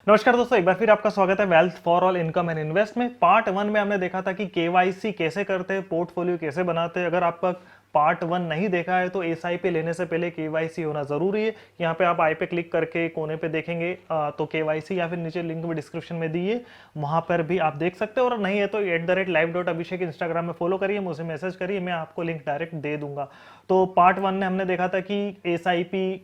नमस्कार दोस्तों, एक बार फिर आपका स्वागत है wealth for all income and invest में। पार्ट वन में हमने देखा था कि केवाईसी कैसे करते हैं, पोर्टफोलियो कैसे बनाते हैं। अगर आपका पार्ट वन नहीं देखा है तो एसआईपी लेने से पहले केवाईसी होना जरूरी है। यहाँ पे आप आई पे क्लिक करके कोने पे देखेंगे तो केवाईसी, या फिर नीचे लिंक में डिस्क्रिप्शन में दी है, वहां पर भी आप देख सकते हो। और नहीं है तो @live.abhishek इंस्टाग्राम में फॉलो करिए, मुझे मैसेज करिए, मैं आपको लिंक डायरेक्ट दे दूंगा। तो पार्ट वन में हमने देखा था कि एसआईपी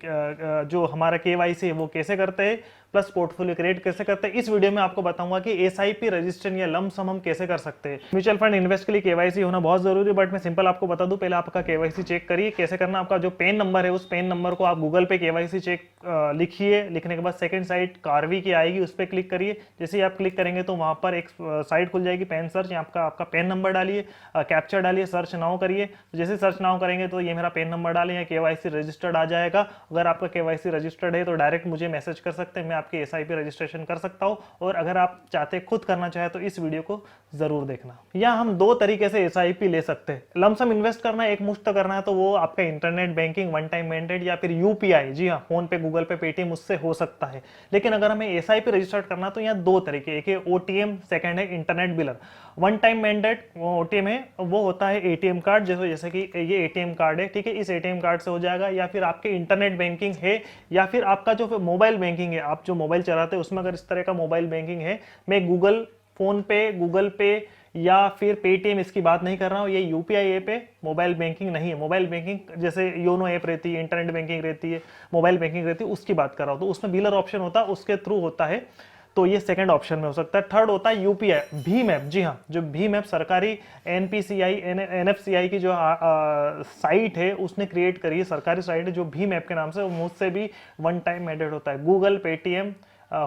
जो हमारा केवाईसी है वो कैसे करते हैं, प्लस पोर्टफोलियो क्रिएट कैसे करते हैं। इस वीडियो में आपको बताऊंगा कि एसआईपी रजिस्ट्रेशन या लम सम हम कैसे कर सकते हैं। म्यूचुअल फंड इन्वेस्ट के लिए केवाईसी होना बहुत जरूरी है, बट मैं सिंपल आपको बता दूं। पहले आपका केवाईसी चेक करिए कैसे करना। आपका जो पेन नंबर है, उस पेन नंबर को आप गूगल पे केवाईसी चेक लिखिए। लिखने के बाद सेकंड साइट कार्वी की आएगी, उस पर क्लिक करिए। जैसे ही आप क्लिक करेंगे तो वहां पर एक साइट खुल जाएगी, पेन सर्च। आपका आपका पेन नंबर डालिए, कैप्चर डालिए, सर्च नाउ करिए। तो जैसे सर्च नाउ करेंगे तो ये मेरा पेन नंबर डालें, केवाईसी रजिस्टर्ड आ जाएगा। अगर आपका केवाईसी रजिस्टर्ड है तो डायरेक्ट मुझे मैसेज कर सकते हैं, मैं आपके एसआईपी रजिस्ट्रेशन कर सकता हूं। और अगर आप चाहते खुद करना चाहे तो इस वीडियो को जरूर देखना। या हम दो तरीके से एसआईपी ले सकते हैं। लमसम इन्वेस्ट करना है, एक मुश्त करना है, तो वो आपका internet banking, one time mandate या फिर यूपीआई, जी हाँ, फोन पे, गूगल पे, पेटीएम, उससे हो सकता है। लेकिन अगर हमें एसआईपी रजिस्टर करना तो यहाँ दो तरीके, एक है ओटीएम, सेकंड है इंटरनेट बिलर। वन टाइम मैंडेट ओटीएम है, वो होता है एटीएम कार्ड। जैसे जैसे कि ये एटीएम कार्ड है, ठीक है, इस एटीएम कार्ड से हो जाएगा। या फिर आपके इंटरनेट बैंकिंग है, या फिर आपका जो मोबाइल बैंकिंग है, आप जो मोबाइल चलाते हैं उसमें अगर इस तरह का मोबाइल बैंकिंग है, मैं गूगल फोन पे, गूगल पे या फिर पेटीएम, इसकी बात नहीं कर रहा हूँ। ये यूपीआई ऐप है, मोबाइल बैंकिंग नहीं है। मोबाइल बैंकिंग जैसे योनो ऐप रहती है, इंटरनेट बैंकिंग रहती है, मोबाइल बैंकिंग रहती है, उसकी बात कर रहा हूँ। तो उसमें बिलर ऑप्शन होता है, उसके थ्रू होता है। तो ये सेकंड ऑप्शन में हो सकता है। थर्ड होता है यूपीआई, भीम ऐप। जी हाँ, जो भीम ऐप सरकारी एनपीसीआई एनएफसीआई की जो साइट है उसने क्रिएट करी है, सरकारी साइट है जो भीम ऐप के नाम से, मुझसे भी वन टाइम मैंडेट होता है। गूगल, पेटीएम,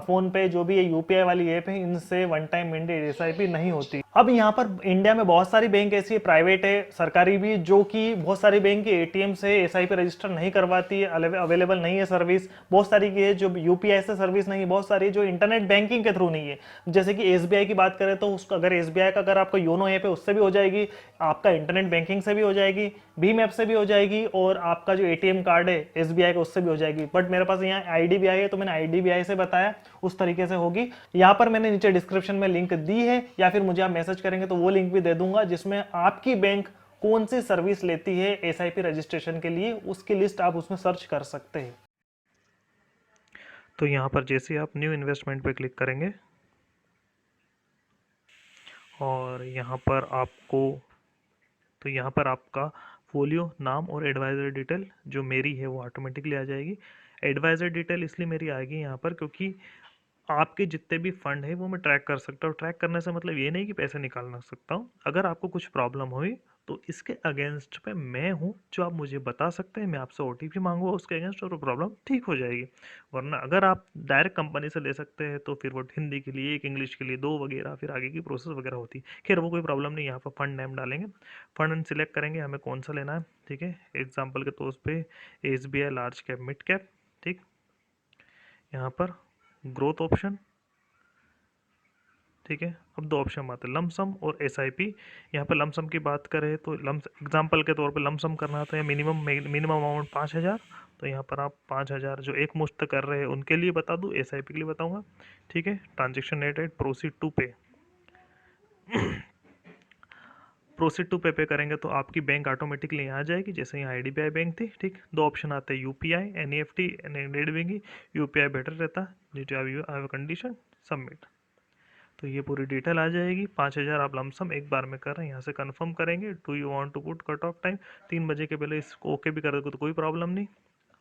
फोन पे, जो भी ये यूपीआई वाली ऐप है, इनसे वन टाइम मैंडेट एसआईपी नहीं होती। अब यहाँ पर इंडिया में बहुत सारी बैंक ऐसी है, प्राइवेट है, सरकारी भी, जो कि बहुत सारी बैंक की एटीएम से एसआईपी रजिस्टर नहीं करवाती है, अवेलेबल नहीं है सर्विस। बहुत सारी की है जो यूपीआई से सर्विस नहीं है, बहुत सारी जो इंटरनेट बैंकिंग के थ्रू नहीं है। जैसे कि एसबीआई की बात करें तो उसका, अगर एसबीआई का अगर आपका योनो ऐप है उससे भी हो जाएगी, आपका इंटरनेट बैंकिंग से भी हो जाएगी, भीम ऐप से भी हो जाएगी, और आपका जो एटीएम कार्ड है एसबीआई का उससे भी हो जाएगी। बट मेरे पास यहाँ आईडीबीआई है तो मैंने आईडीबीआई से बताया, उस तरीके से होगी। यहाँ पर मैंने नीचे डिस्क्रिप्शन में लिंक दी है, या फिर मुझे आप मैसेज करेंगे तो वो लिंक भी दे दूंगा, जिसमें आपकी बैंक कौन सी सर्विस लेती है एसआईपी रजिस्ट्रेशन के लिए, उसकी लिस्ट आप उसमें सर्च कर सकते हैं। तो यहाँ पर जैसे आप न्यू इन्वेस्टमेंट पे क्लिक करेंगे और यहाँ पर आपको, तो यहाँ पर आपका फोलियो नाम और एडवाइज़र डिटेल जो मेरी है वो ऑटोमेटिकली आ जाएगी। एडवाइज़र डिटेल इसलिए मेरी आएगी यहाँ पर क्योंकि आपके जितने भी फंड है वो मैं ट्रैक कर सकता हूँ। ट्रैक करने से मतलब ये नहीं कि पैसे निकाल ना सकता हूँ। अगर आपको कुछ प्रॉब्लम हुई तो इसके अगेंस्ट पे मैं हूँ, जो आप मुझे बता सकते हैं। मैं आपसे ओटीपी मांगूंगा उसके अगेंस्ट और वो प्रॉब्लम ठीक हो जाएगी। वरना अगर आप डायरेक्ट कंपनी से ले सकते हैं तो फिर वो हिंदी के लिए एक, इंग्लिश के लिए दो वगैरह, फिर आगे की प्रोसेस वगैरह होती। खैर वो कोई प्रॉब्लम नहीं। यहाँ पर फंड नेम डालेंगे, फंड सिलेक्ट करेंगे हमें कौन सा लेना है, ठीक है। एग्जाम्पल के तौर पे SBI large cap, mid cap, ठीक। यहाँ पर ग्रोथ ऑप्शन, ठीक है। अब दो ऑप्शन आते हैं, लमसम और एसआईपी। यहाँ पर लमसम की बात करें तो एग्जाम्पल के तौर पे लमसम करना था, मिनिमम अमाउंट 5,000। तो यहाँ पर आप 5,000 जो एक मुश्त कर रहे हैं उनके लिए बता दूँ, एसआईपी के लिए बताऊँगा, ठीक है। ट्रांजेक्शन रेट, प्रोसीड टू पे। प्रोसीड टू पे करेंगे तो आपकी बैंक ऑटोमेटिकली यहाँ आ जाएगी, जैसे यहाँ आईडीबीआई बैंक थी, ठीक। दो ऑप्शन आते हैं, UPI, NEFT, net banking. UPI better रहता है, ड्यू टू कंडीशन, सबमिट। तो ये पूरी डिटेल आ जाएगी। 5,000 आप लमसम एक बार में कर रहे हैं, यहाँ से कंफर्म करेंगे। Do you want to put cut off time, 3 बजे के पहले इसको ओके भी कर दोगे तो कोई प्रॉब्लम नहीं।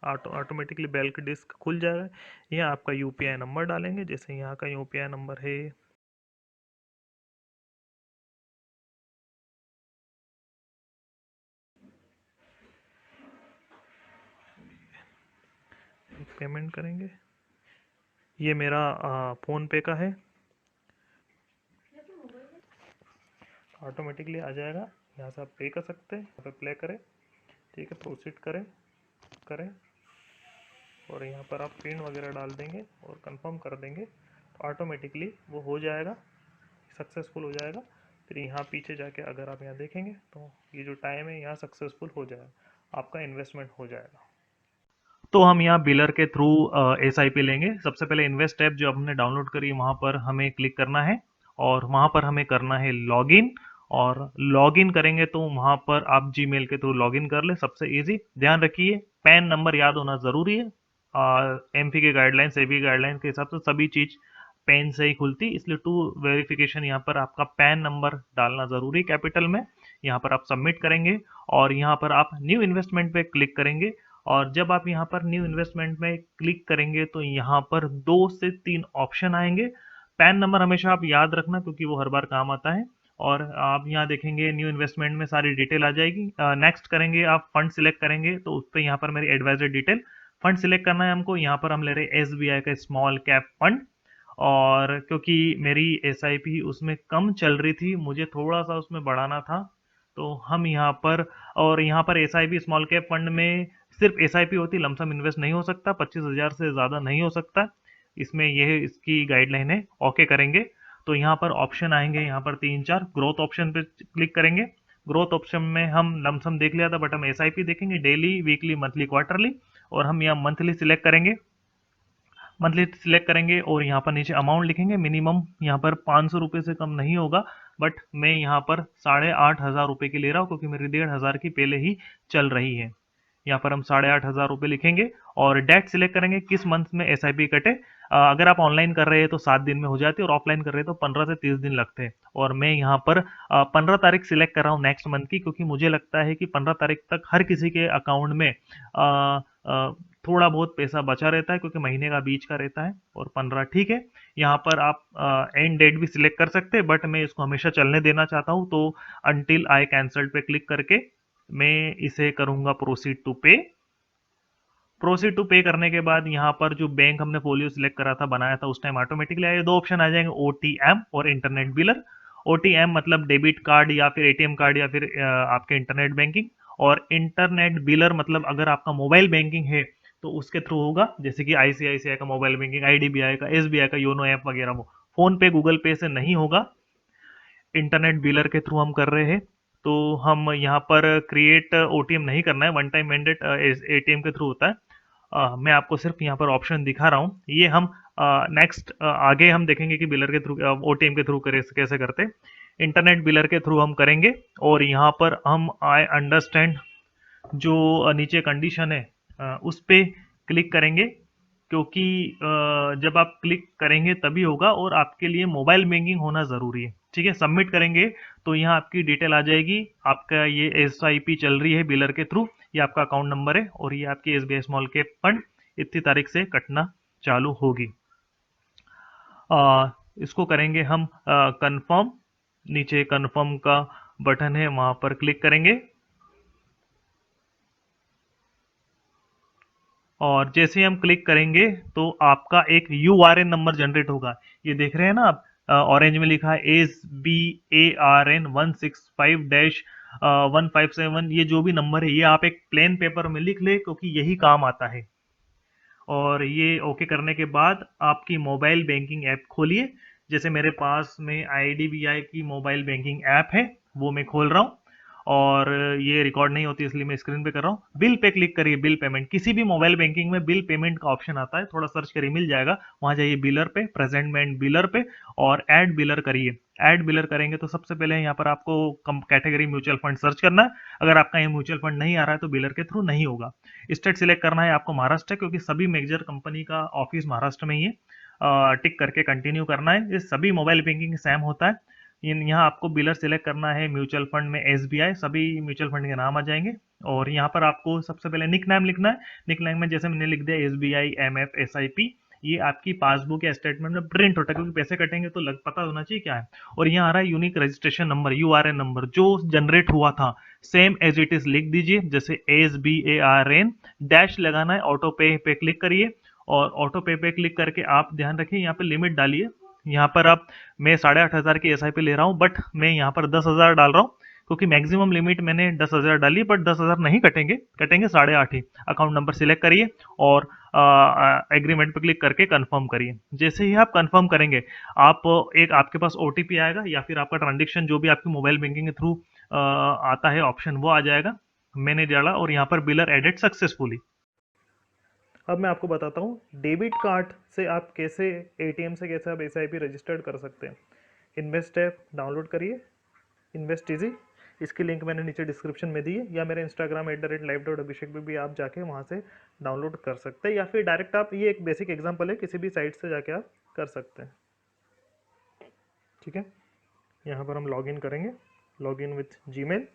ऑटोमेटिकली बेल की डिस्क खुल जाएगा। यहाँ आपका यूपीआई नंबर डालेंगे, जैसे यहाँ का यूपीआई नंबर है, पेमेंट करेंगे। ये मेरा फ़ोन पे का है, ऑटोमेटिकली आ जाएगा। यहाँ से आप पे कर सकते हैं, यहाँ पे प्ले करें, ठीक है, प्रोसीड करें करें और यहाँ पर आप पिन वगैरह डाल देंगे और कंफर्म कर देंगे तो ऑटोमेटिकली वो हो जाएगा, सक्सेसफुल हो जाएगा। फिर यहाँ पीछे जाके अगर आप यहाँ देखेंगे तो ये जो टाइम है यहाँ सक्सेसफुल हो जाएगा, आपका इन्वेस्टमेंट हो जाएगा। तो हम यहाँ बिलर के थ्रू एसआईपी लेंगे। सबसे पहले इन्वेस्ट ऐप जो हमने डाउनलोड करी वहाँ पर हमें क्लिक करना है और वहाँ पर हमें करना है लॉगिन। और लॉगिन करेंगे तो वहाँ पर आप जीमेल के थ्रू लॉगिन कर ले, सबसे इजी। ध्यान रखिए पैन नंबर याद होना ज़रूरी है। एमपी के गाइडलाइन, सेबी गाइडलाइन के हिसाब से सभी चीज़ पैन से ही खुलती, इसलिए टू वेरिफिकेशन यहाँ पर आपका पैन नंबर डालना ज़रूरी कैपिटल में। यहाँ पर आप सबमिट करेंगे और यहाँ पर आप न्यू इन्वेस्टमेंट पे क्लिक करेंगे। और जब आप यहाँ पर न्यू इन्वेस्टमेंट में क्लिक करेंगे तो यहाँ पर 2 से 3 ऑप्शन आएंगे। पैन नंबर हमेशा आप याद रखना क्योंकि वो हर बार काम आता है। और आप यहाँ देखेंगे न्यू इन्वेस्टमेंट में सारी डिटेल आ जाएगी। नेक्स्ट करेंगे, आप फंड सिलेक्ट करेंगे तो उस पर यहाँ पर मेरी एडवाइजर डिटेल फंड सिलेक्ट करना है हमको। यहाँ पर हम ले रहे हैं एसबीआई का स्मॉल कैप फंड। और क्योंकि मेरी एसआईपी उसमें कम चल रही थी, मुझे थोड़ा सा उसमें बढ़ाना था, तो हम यहाँ पर, और यहाँ पर एसआईपी स्मॉल कैप फंड में सिर्फ एसआईपी होती, लमसम इन्वेस्ट नहीं हो सकता, 25,000 से ज़्यादा नहीं हो सकता। इसमें यह इसकी गाइडलाइन है। ओके करेंगे तो यहाँ पर ऑप्शन आएंगे, यहाँ पर 3-4 ग्रोथ ऑप्शन पे क्लिक करेंगे। ग्रोथ ऑप्शन में हम लमसम देख लिया था, बट हम एसआईपी देखेंगे डेली, वीकली, मंथली, क्वार्टरली। और हम यहाँ मंथली सिलेक्ट करेंगे। मंथली सिलेक्ट करेंगे और यहाँ पर नीचे अमाउंट लिखेंगे। मिनिमम यहाँ पर 500 रुपये से कम नहीं होगा, बट मैं यहाँ पर 8,500 रुपये की ले रहा हूँ क्योंकि मेरी 1,500 की पहले ही चल रही है। यहाँ पर हम 8,500 रुपये लिखेंगे और डेट सिलेक्ट करेंगे किस मंथ में एसआईपी कटे। अगर आप ऑनलाइन कर रहे हैं तो 7 दिन में हो जाती है और ऑफलाइन कर रहे हैं तो 15 से 30 दिन लगते हैं। और मैं यहाँ पर 15 तारीख सिलेक्ट कर रहा हूँ नेक्स्ट मंथ की, क्योंकि मुझे लगता है कि 15 तारीख तक हर किसी के अकाउंट में थोड़ा बहुत पैसा बचा रहता है क्योंकि महीने का बीच का रहता है। और 15 ठीक है। यहाँ पर आप एंड डेट भी सिलेक्ट कर सकते हैं, बट मैं इसको हमेशा चलने देना चाहता हूँ, तो अनटिल आई कैंसल्ड पे क्लिक करके मैं इसे करूंगा प्रोसीड टू पे। प्रोसीड टू पे करने के बाद यहाँ पर जो बैंक हमने फोलियो सिलेक्ट करा था, बनाया था उस टाइम, ऑटोमेटिकली आए 2 ऑप्शन आ जाएंगे, ओटीएम और इंटरनेट बिलर। ओटीएम मतलब डेबिट कार्ड या फिर एटीएम कार्ड या फिर आपके इंटरनेट बैंकिंग। और इंटरनेट बिलर मतलब अगर आपका मोबाइल बैंकिंग है तो उसके थ्रू होगा, जैसे कि आईसीआईसीआई का मोबाइल बैंकिंग, आईडीबीआई का, एसबीआई का योनो ऐप वगैरह। वो फोन पे, गूगल पे से नहीं होगा, इंटरनेट बिलर के थ्रू हम कर रहे हैं। तो हम यहाँ पर क्रिएट ओटीएम नहीं करना है, वन टाइम मैंडेट एटीएम के थ्रू होता है। मैं आपको सिर्फ यहाँ पर ऑप्शन दिखा रहा हूँ, ये हम नेक्स्ट आगे हम देखेंगे कि बिलर के थ्रू, ओटीएम के थ्रू करे कैसे करते। इंटरनेट बिलर के थ्रू हम करेंगे और यहाँ पर हम आई अंडरस्टैंड जो नीचे कंडीशन है उस पे क्लिक करेंगे, क्योंकि जब आप क्लिक करेंगे तभी होगा और आपके लिए मोबाइल बैंकिंग होना ज़रूरी है। ठीक है, सबमिट करेंगे तो यहाँ आपकी डिटेल आ जाएगी, आपका ये एसआईपी चल रही है बिलर के थ्रू, ये आपका अकाउंट नंबर है और ये आपकी एसबीआई स्मॉल कैप फंड इतनी तारीख से कटना चालू होगी। इसको करेंगे हम कंफर्म। नीचे कंफर्म का बटन है, वहां पर क्लिक करेंगे और जैसे ही हम क्लिक करेंगे तो आपका एक यूआरएन नंबर जनरेट होगा। ये देख रहे हैं ना आप, ऑरेंज में लिखा है SBARN 165-157। ये जो भी नंबर है ये आप एक प्लेन पेपर में लिख ले क्योंकि यही काम आता है। और ये ओके करने के बाद आपकी मोबाइल बैंकिंग ऐप खोलिए। जैसे मेरे पास में आईडीबीआई की मोबाइल बैंकिंग ऐप है, वो मैं खोल रहा हूँ। और ये रिकॉर्ड नहीं होती इसलिए मैं स्क्रीन पे कर रहा हूँ। बिल पे क्लिक करिए, बिल पेमेंट। किसी भी मोबाइल बैंकिंग में बिल पेमेंट का ऑप्शन आता है, थोड़ा सर्च करिए मिल जाएगा। वहां जाइए बिलर पे, प्रेजेंट में बिलर पे, और ऐड बिलर करिए। ऐड बिलर करेंगे तो सबसे पहले यहाँ पर आपको कैटेगरी म्यूचुअल फंड सर्च करना है। अगर आपका ये म्यूचुअल फंड नहीं आ रहा है तो बिलर के थ्रू नहीं होगा। स्टेट सिलेक्ट करना है आपको महाराष्ट्र, क्योंकि सभी मेजर कंपनी का ऑफिस महाराष्ट्र में ही है। टिक करके कंटिन्यू करना है। ये सभी मोबाइल बैंकिंग सेम होता है। यहाँ आपको बिलर सिलेक्ट करना है, म्यूचुअल फंड में एसबीआई, सभी म्यूचुअल फंड के नाम आ जाएंगे। और यहाँ पर आपको सबसे पहले निक नाम लिखना है। निक नाम में जैसे मैंने लिख दिया एसबीआई एमएफ एसआईपी, ये आपकी पासबुक या स्टेटमेंट में प्रिंट होता है, क्योंकि पैसे कटेंगे तो लग पता होना चाहिए क्या है। और यहाँ आ रहा है unique registration number, URN number जो जनरेट हुआ था सेम एज इट इज लिख दीजिए। जैसे SBARN डैश लगाना है, ऑटो पे क्लिक करिए। और ऑटो पे क्लिक करके आप ध्यान रखिए यहाँ पे लिमिट डालिए। यहाँ पर आप, मैं 8,500 की एसआईपी ले रहा हूँ, बट मैं यहाँ पर 10,000 डाल रहा हूँ क्योंकि मैक्सिमम लिमिट मैंने 10,000 डाली, बट 10,000 नहीं कटेंगे, कटेंगे 8,500 ही। अकाउंट नंबर सिलेक्ट करिए और एग्रीमेंट पे क्लिक करके कंफर्म करिए। जैसे ही आप कंफर्म करेंगे, आप एक आपके पास ओटीपी आएगा या फिर आपका ट्रांजेक्शन जो भी आपकी मोबाइल बैंकिंग के थ्रू आता है ऑप्शन, वो आ जाएगा। मैंने डाला और यहाँ पर बिलर एडेड सक्सेसफुली। अब मैं आपको बताता हूँ डेबिट कार्ड से आप कैसे, एटीएम से कैसे आप एसआईपी रजिस्टर्ड कर सकते हैं। इन्वेस्ट ऐप डाउनलोड करिए, इन्वेस्ट इजी, इसकी लिंक मैंने नीचे डिस्क्रिप्शन में दी है, या मेरे इंस्टाग्राम @live.abhishek पे भी आप जाके वहाँ से डाउनलोड कर सकते हैं, या फिर डायरेक्ट आप, ये एक बेसिक एग्जांपल है, किसी भी साइट से जाके आप कर सकते हैं। ठीक है, यहाँ पर हम लॉगिन करेंगे, login with Gmail,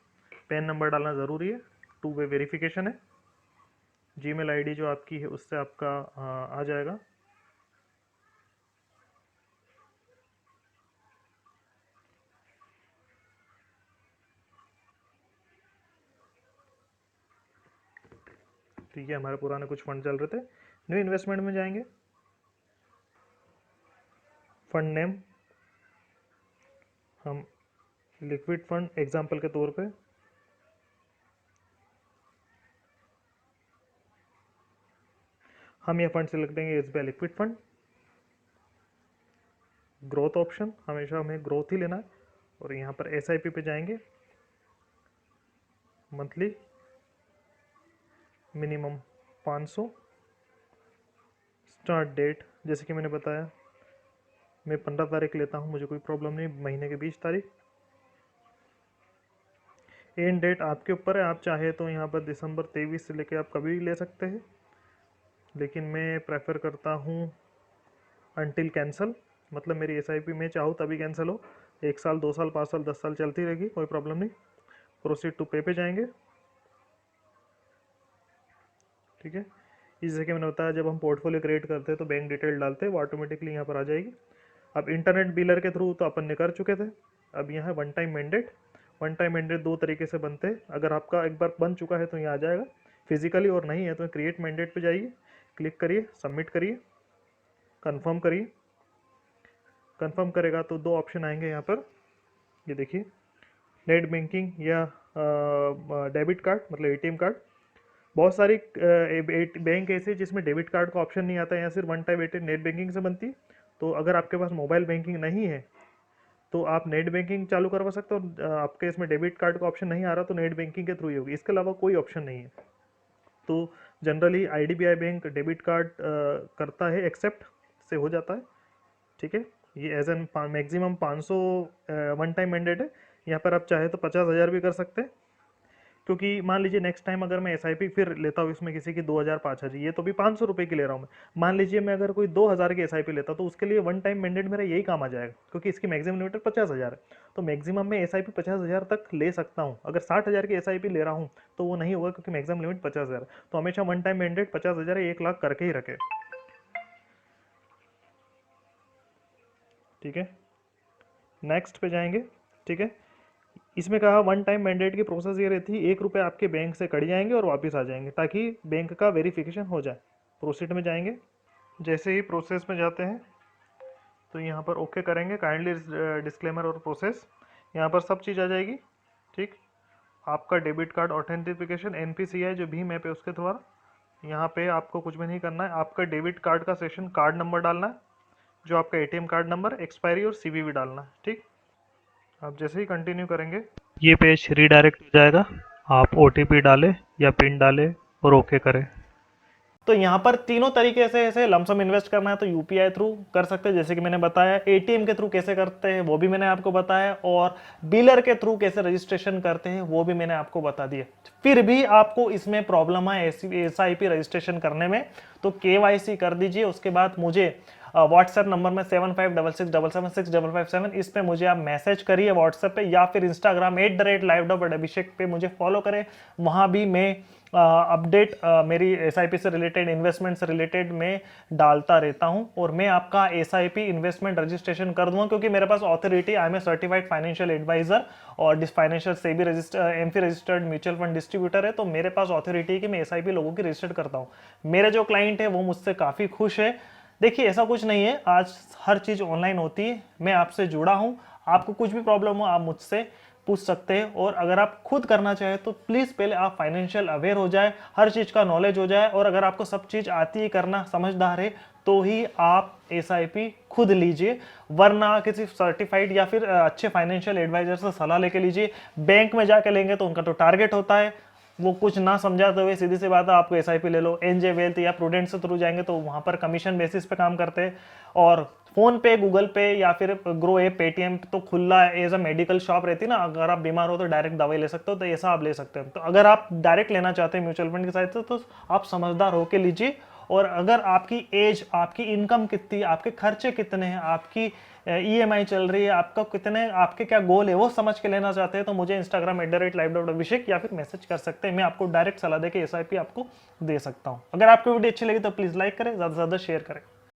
pan number डालना ज़रूरी है, 2 वे वेरिफिकेशन है, जीमेल आईडी जो आपकी है उससे आपका आ जाएगा। ठीक है, हमारे पुराने कुछ फंड चल रहे थे, न्यू इन्वेस्टमेंट में जाएंगे, फंड नेम हम लिक्विड फंड एग्जांपल के तौर पे हम ये फंड सेलेक्ट करेंगे SBI liquid fund. Growth option, हमेशा हमें ग्रोथ ही लेना है, और यहाँ पर एसआईपी पे जाएंगे, मंथली मिनिमम 500, स्टार्ट डेट जैसे कि मैंने बताया मैं 15 तारीख लेता हूँ, मुझे कोई प्रॉब्लम नहीं, महीने के 20 तारीख। एंड डेट आपके ऊपर है, आप चाहे तो यहाँ पर दिसंबर 23 से लेके आप कभी भी ले सकते हैं, लेकिन मैं प्रेफर करता हूँ अनटिल कैंसल, मतलब मेरी एसआईपी मैं चाहूँ तभी कैंसिल हो, 1 साल 2 साल 5 साल 10 साल चलती रहेगी, कोई प्रॉब्लम नहीं। प्रोसीड टू पे पे जाएंगे। ठीक है, इस जैसे कि मैंने बताया जब हम पोर्टफोलियो क्रिएट करते हैं तो बैंक डिटेल डालते हैं, वो ऑटोमेटिकली यहाँ पर आ जाएगी। अब इंटरनेट बिलर के थ्रू तो अपन ने कर चुके थे, अब यहाँ है one time mandate. One time mandate 2 तरीके से बनते हैं, अगर आपका एक बार बन चुका है तो यहाँ आ जाएगा फिजिकली, और नहीं है तो क्रिएट मैंडेट पे जाइए, क्लिक करिए, सबमिट करिए, कंफर्म करिए। कंफर्म करेगा तो 2 ऑप्शन आएंगे यहाँ पर, ये देखिए, नेट बैंकिंग या डेबिट कार्ड मतलब एटीएम कार्ड। बहुत सारी बैंक ऐसे जिसमें डेबिट कार्ड का ऑप्शन नहीं आता है, या सिर्फ one time ATM net banking से बनती है। तो अगर आपके पास मोबाइल बैंकिंग नहीं है तो आप नेट बैंकिंग चालू करवा सकते हो, और आपके इसमें डेबिट कार्ड का ऑप्शन नहीं आ रहा तो नेट बैंकिंग के थ्रू ही होगी, इसके अलावा कोई ऑप्शन नहीं है। तो generally IDBI bank debit card करता है, एक्सेप्ट से हो जाता है। ठीक है, ये as an maximum 500 one time mandate है, यहाँ पर आप चाहे तो 50,000 भी कर सकते हैं, क्योंकि मान लीजिए नेक्स्ट टाइम अगर मैं एसआईपी फिर लेता हूँ इसमें किसी की 2,000 5,000, ये तो भी 500 रुपये की ले रहा हूँ मैं, मान लीजिए मैं अगर कोई 2,000 की एसआईपी लेता तो उसके लिए वन टाइम मैंडेट मेरा यही काम आ जाएगा, क्योंकि इसकी मैक्सिमम लिमिट 50,000 है, तो मैक्सिमम मैं एसआईपी 50,000 तक ले सकता हूँ। अगर 60,000 की एसआईपी ले रहा हूँ तो वो नहीं होगा, क्योंकि मैक्सिमम लिमिट 50,000, तो हमेशा वन टाइम मैंडेट 50,000 या 1 लाख करके ही रखे। ठीक है, नेक्स्ट पे जाएंगे। ठीक है, इसमें कहा वन टाइम मैंडेट की प्रोसेस ये रहती है, 1 रुपये आपके बैंक से कट जाएंगे और वापस आ जाएंगे, ताकि बैंक का वेरिफिकेशन हो जाए। प्रोसीड में जाएंगे, जैसे ही प्रोसेस में जाते हैं तो यहाँ पर ओके करेंगे, काइंडली डिस्क्लेमर और प्रोसेस, यहाँ पर सब चीज़ आ जाएगी। ठीक, आपका डेबिट कार्ड ऑथेंटिफिकेशन एनपीसीआई जो भीम ऐप है उसके द्वारा, यहाँ पे आपको कुछ भी नहीं करना है, आपका डेबिट कार्ड का सेशन कार्ड नंबर डालना है, जो आपका एटीएम कार्ड नंबर, एक्सपायरी और सीवीवी डालना है। ठीक, आप जैसे ही कंटिन्यू करेंगे ये पेज रीडायरेक्ट हो जाएगा, आप ओटीपी डालें या पिन डालें और ओके करें। तो यहाँ पर तीनों तरीके से ऐसे लमसम इन्वेस्ट करना है तो यूपीआई थ्रू कर सकते हैं, जैसे कि मैंने बताया, एटीएम के थ्रू कैसे करते हैं वो भी मैंने आपको बताया, और डीलर के थ्रू कैसे रजिस्ट्रेशन करते हैं वो भी मैंने आपको बता दिया। फिर भी आपको इसमें प्रॉब्लम है एसआईपी रजिस्ट्रेशन करने में, तो केवाईसी कर दीजिए, उसके बाद मुझे व्हाट्सएप नंबर में 7566776557 इस पे मुझे आप मैसेज करिए व्हाट्सएप पे, या फिर इंस्टाग्राम @live.abhishek पे मुझे फॉलो करें, वहाँ भी मैं अपडेट मेरी एसआईपी से रिलेटेड, इन्वेस्टमेंट से रिलेटेड मैं डालता रहता हूं, और मैं आपका एसआईपी इन्वेस्टमेंट रजिस्ट्रेशन कर दूंगा, क्योंकि मेरे पास authority, I am a certified financial advisor और this financial SEBI AMFI registered mutual fund distributor है, तो मेरे पास ऑथोरिटी है कि मैं एसआईपी लोगों की रजिस्टर्ड करता हूँ। मेरे जो क्लाइंट है वो मुझसे काफ़ी खुश है। देखिए ऐसा कुछ नहीं है, आज हर चीज़ ऑनलाइन होती है, मैं आपसे जुड़ा हूँ, आपको कुछ भी प्रॉब्लम हो आप मुझसे पूछ सकते हैं, और अगर आप खुद करना चाहें तो प्लीज़ पहले आप फाइनेंशियल अवेयर हो जाए, हर चीज़ का नॉलेज हो जाए, और अगर आपको सब चीज़ आती है करना, समझदार है, तो ही आप एसआईपी खुद लीजिए, वरना किसी सर्टिफाइड या फिर अच्छे फाइनेंशियल एडवाइजर से सलाह लेके लीजिए। बैंक में जाके लेंगे तो उनका तो टारगेट होता है, वो कुछ ना समझाते हुए सीधी सी बात है आपको एसआईपी ले लो, एनजे वेल्थ या प्रूडेंट से थ्रू जाएंगे तो वहाँ पर कमीशन बेसिस पे काम करते हैं। और फोन पे, गूगल पे या फिर ग्रो ऐप, पेटीएम तो खुला एज अ मेडिकल शॉप रहती है ना, अगर आप बीमार हो तो डायरेक्ट दवाई ले सकते हो, तो ऐसा आप ले सकते हो। तो अगर आप डायरेक्ट लेना चाहते हैं म्यूचुअल फंड की साइड से तो आप समझदार होकर लीजिए। और अगर आपकी एज, आपकी इनकम कितनी, आपके खर्चे कितने हैं, आपकी ईएमआई चल रही है, आपका कितने, आपके क्या गोल है, वो समझ के लेना चाहते हैं तो मुझे इंस्टाग्राम @live.abhishek या फिर मैसेज कर सकते हैं। मैं आपको डायरेक्ट सलाह दे के एसआईपी आपको दे सकता हूं। अगर आपको वीडियो अच्छी लगी तो प्लीज लाइक करें, ज्यादा से ज्यादा शेयर करें।